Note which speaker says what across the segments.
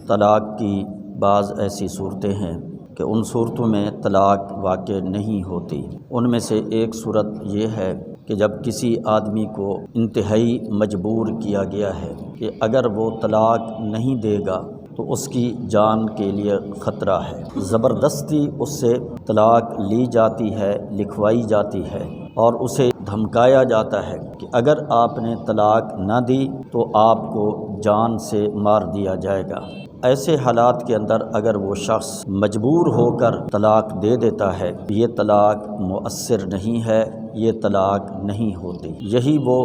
Speaker 1: طلاق کی بعض ایسی صورتیں ہیں کہ ان صورتوں میں طلاق واقع نہیں ہوتی۔ ان میں سے ایک صورت یہ ہے کہ جب کسی آدمی کو انتہائی مجبور کیا گیا ہے کہ اگر وہ طلاق نہیں دے گا تو اس کی جان کے لیے خطرہ ہے، زبردستی اس سے طلاق لی جاتی ہے، لکھوائی جاتی ہے اور اسے دھمکایا جاتا ہے کہ اگر آپ نے طلاق نہ دی تو آپ کو جان سے مار دیا جائے گا۔ ایسے حالات کے اندر اگر وہ شخص مجبور ہو کر طلاق دے دیتا ہے، یہ طلاق مؤثر نہیں ہے، یہ طلاق نہیں ہوتی۔ یہی وہ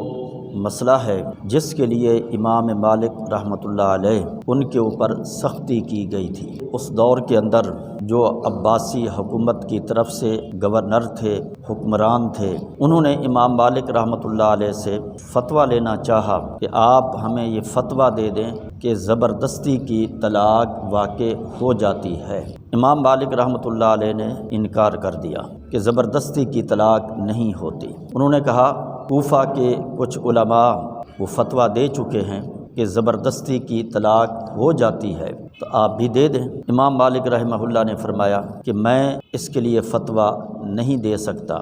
Speaker 1: مسئلہ ہے جس کے لیے امام مالک رحمۃ اللہ علیہ ان کے اوپر سختی کی گئی تھی۔ اس دور کے اندر جو عباسی حکومت کی طرف سے گورنر تھے، حکمران تھے، انہوں نے امام مالک رحمۃ اللہ علیہ سے فتویٰ لینا چاہا کہ آپ ہمیں یہ فتویٰ دے دیں کہ زبردستی کی طلاق واقع ہو جاتی ہے۔ امام مالک رحمۃ اللہ علیہ نے انکار کر دیا کہ زبردستی کی طلاق نہیں ہوتی۔ انہوں نے کہا کوفہ کے کچھ علماء وہ فتویٰ دے چکے ہیں کہ زبردستی کی طلاق ہو جاتی ہے تو آپ بھی دے دیں۔ امام مالک رحمہ اللہ نے فرمایا کہ میں اس کے لیے فتویٰ نہیں دے سکتا،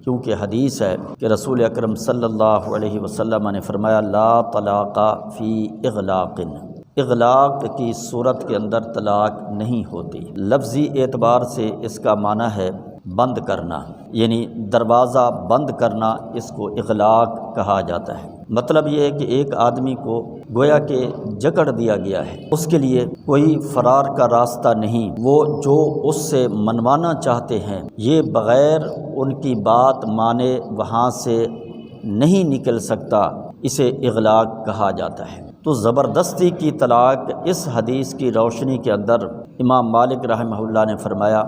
Speaker 1: کیونکہ حدیث ہے کہ رسول اکرم صلی اللہ علیہ وسلم نے فرمایا لا طلاق فی اغلاق، اغلاق کی صورت کے اندر طلاق نہیں ہوتی۔ لفظی اعتبار سے اس کا معنی ہے بند کرنا، یعنی دروازہ بند کرنا، اس کو اغلاق کہا جاتا ہے۔ مطلب یہ ہے کہ ایک آدمی کو گویا کہ جکڑ دیا گیا ہے، اس کے لیے کوئی فرار کا راستہ نہیں، وہ جو اس سے منوانا چاہتے ہیں یہ بغیر ان کی بات مانے وہاں سے نہیں نکل سکتا، اسے اغلاق کہا جاتا ہے۔ تو زبردستی کی طلاق اس حدیث کی روشنی کے اندر امام مالک رحمہ اللہ نے فرمایا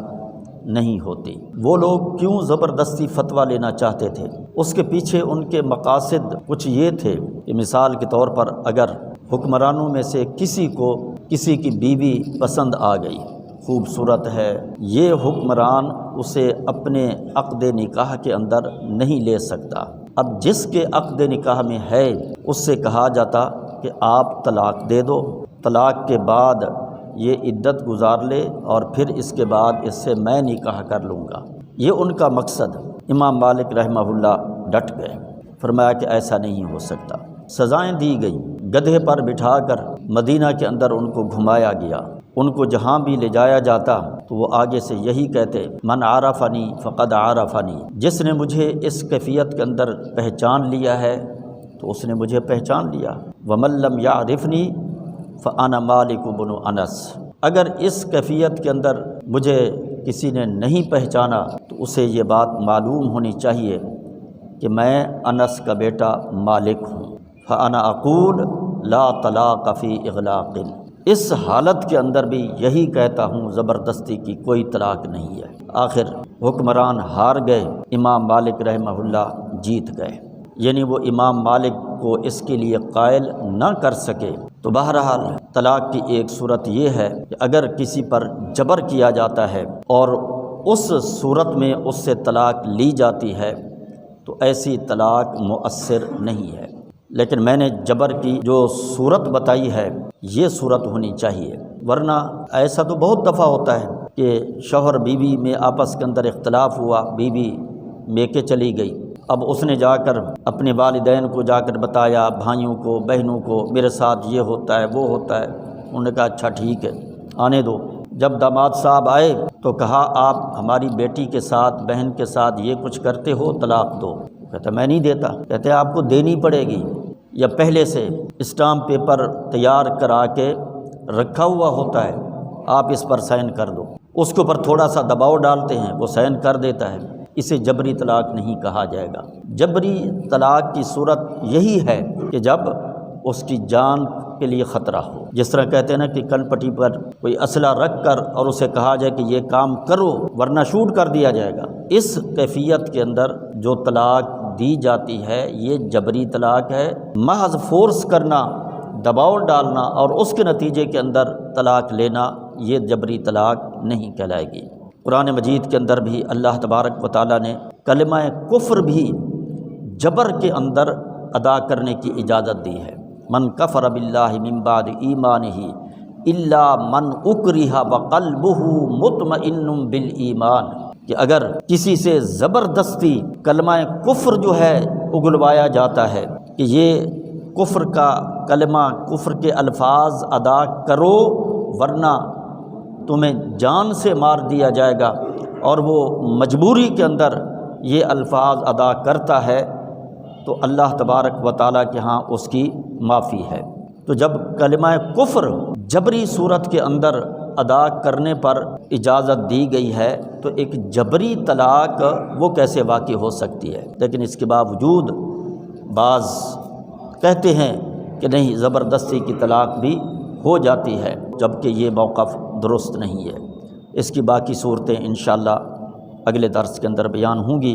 Speaker 1: نہیں ہوتی۔ وہ لوگ کیوں زبردستی فتویٰ لینا چاہتے تھے؟ اس کے پیچھے ان کے مقاصد کچھ یہ تھے کہ مثال کے طور پر اگر حکمرانوں میں سے کسی کو کسی کی بیوی پسند آ گئی، خوبصورت ہے، یہ حکمران اسے اپنے عقد نکاح کے اندر نہیں لے سکتا۔ اب جس کے عقد نکاح میں ہے اس سے کہا جاتا کہ آپ طلاق دے دو، طلاق کے بعد یہ عدت گزار لے اور پھر اس کے بعد اس سے میں نکاح کر لوں گا۔ یہ ان کا مقصد۔ امام مالک رحمہ اللہ ڈٹ گئے، فرمایا کہ ایسا نہیں ہو سکتا۔ سزائیں دی گئیں، گدھے پر بٹھا کر مدینہ کے اندر ان کو گھمایا گیا۔ ان کو جہاں بھی لے جایا جاتا تو وہ آگے سے یہی کہتے من عرفنی فقد عرفنی، جس نے مجھے اس کیفیت کے اندر پہچان لیا ہے تو اس نے مجھے پہچان لیا۔ ومن لم یعرفنی فانا مالک بن انس، اگر اس کیفیت کے اندر مجھے کسی نے نہیں پہچانا تو اسے یہ بات معلوم ہونی چاہیے کہ میں انس کا بیٹا مالک ہوں۔ فانا اقول لا طلاق فی اغلاق، اس حالت کے اندر بھی یہی کہتا ہوں زبردستی کی کوئی طلاق نہیں ہے۔ آخر حکمران ہار گئے، امام مالک رحمہ اللہ جیت گئے، یعنی وہ امام مالک کو اس کے لیے قائل نہ کر سکے۔ تو بہرحال طلاق کی ایک صورت یہ ہے کہ اگر کسی پر جبر کیا جاتا ہے اور اس صورت میں اس سے طلاق لی جاتی ہے تو ایسی طلاق مؤثر نہیں ہے۔ لیکن میں نے جبر کی جو صورت بتائی ہے یہ صورت ہونی چاہیے، ورنہ ایسا تو بہت دفعہ ہوتا ہے کہ شوہر بیوی میں آپس کے اندر اختلاف ہوا، بیوی میکے چلی گئی، اب اس نے جا کر اپنے والدین کو جا کر بتایا، بھائیوں کو، بہنوں کو، میرے ساتھ یہ ہوتا ہے وہ ہوتا ہے۔ انہوں نے کہا اچھا ٹھیک ہے آنے دو۔ جب داماد صاحب آئے تو کہا آپ ہماری بیٹی کے ساتھ، بہن کے ساتھ یہ کچھ کرتے ہو، طلاق دو۔ کہتا میں نہیں دیتا۔ کہتے آپ کو دینی پڑے گی، یا پہلے سے اسٹامپ پیپر تیار کرا کے رکھا ہوا ہوتا ہے، آپ اس پر سائن کر دو۔ اس کے اوپر تھوڑا سا دباؤ ڈالتے ہیں، وہ سائن کر دیتا ہے۔ اسے جبری طلاق نہیں کہا جائے گا۔ جبری طلاق کی صورت یہی ہے کہ جب اس کی جان کے لیے خطرہ ہو، جس طرح کہتے ہیں نا کہ کن پٹی پر کوئی اسلحہ رکھ کر اور اسے کہا جائے کہ یہ کام کرو ورنہ شوٹ کر دیا جائے گا۔ اس کیفیت کے اندر جو طلاق دی جاتی ہے یہ جبری طلاق ہے۔ محض فورس کرنا، دباؤ ڈالنا اور اس کے نتیجے کے اندر طلاق لینا یہ جبری طلاق نہیں کہلائے گی۔ قرآن مجید کے اندر بھی اللہ تبارک و تعالیٰ نے کلمہ کفر بھی جبر کے اندر ادا کرنے کی اجازت دی ہے۔ من کفر باللہ من بعد ایمانہ الا من اکرہ وقلبہ مطمئن بالایمان، کہ اگر کسی سے زبردستی کلمہ کفر جو ہے اگلوایا جاتا ہے کہ یہ کفر کا کلمہ، کفر کے الفاظ ادا کرو ورنہ تمہیں جان سے مار دیا جائے گا، اور وہ مجبوری کے اندر یہ الفاظ ادا کرتا ہے، تو اللہ تبارک و تعالیٰ کے ہاں اس کی معافی ہے۔ تو جب کلمہ کفر جبری صورت کے اندر ادا کرنے پر اجازت دی گئی ہے تو ایک جبری طلاق وہ کیسے واقع ہو سکتی ہے؟ لیکن اس کے باوجود بعض کہتے ہیں کہ نہیں، زبردستی کی طلاق بھی ہو جاتی ہے، جبکہ یہ موقف درست نہیں ہے۔ اس کی باقی صورتیں انشاءاللہ اگلے درس کے اندر بیان ہوں گی۔